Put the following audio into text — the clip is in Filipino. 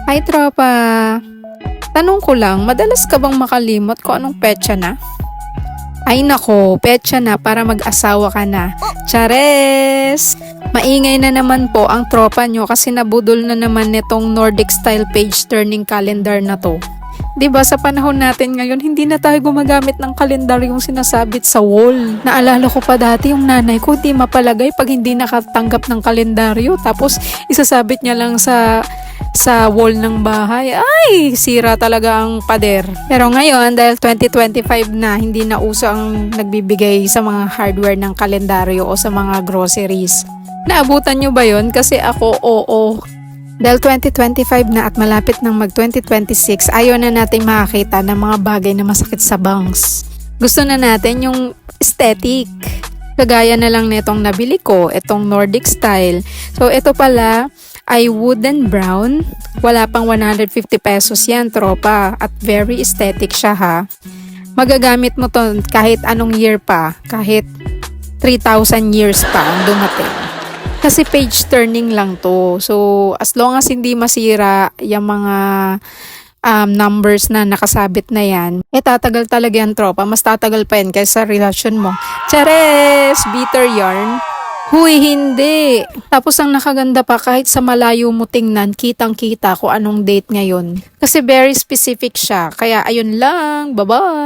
Hi tropa! Tanong ko lang, madalas ka bang makalimot kung anong petsa na? Ay nako, petsa na para mag-asawa ka na. Chares! Maingay na naman po ang tropa nyo kasi nabudol na naman nitong Nordic style page turning calendar na to. 'Di ba sa panahon natin ngayon, hindi na tayo gumagamit ng kalendaryong sinasabit sa wall. Naalala ko pa dati yung nanay ko, di mapalagay pag hindi nakatanggap ng kalendaryo. Tapos isasabit niya lang sa wall ng bahay. Ay, sira talaga ang pader. Pero ngayon, dahil 2025 na, hindi na uso ang nagbibigay sa mga hardware ng kalendaryo o sa mga groceries. Naabutan nyo ba yun? Kasi ako, oo. Dahil 2025 na at malapit ng mag-2026, ayaw na natin makakita ng mga bagay na masakit sa bangs. Gusto na natin yung aesthetic. Kagaya na lang nitong nabili ko, itong Nordic style. So, ito pala ay wooden brown. Wala pang 150 pesos yan, tropa. At very aesthetic siya, ha. Magagamit mo to kahit anong year pa. Kahit 3,000 years pa ang dumating. Kasi page turning lang to. So, as long as hindi masira yung mga numbers na nakasabit na yan, tatagal talaga yan, tropa. Mas tatagal pa yan kaysa relasyon mo. Chares! Bitter yarn. Huy, hindi. Tapos ang nakaganda pa, kahit sa malayo mo tingnan, kitang-kita kung anong date ngayon. Kasi very specific siya. Kaya ayun lang. Bye-bye!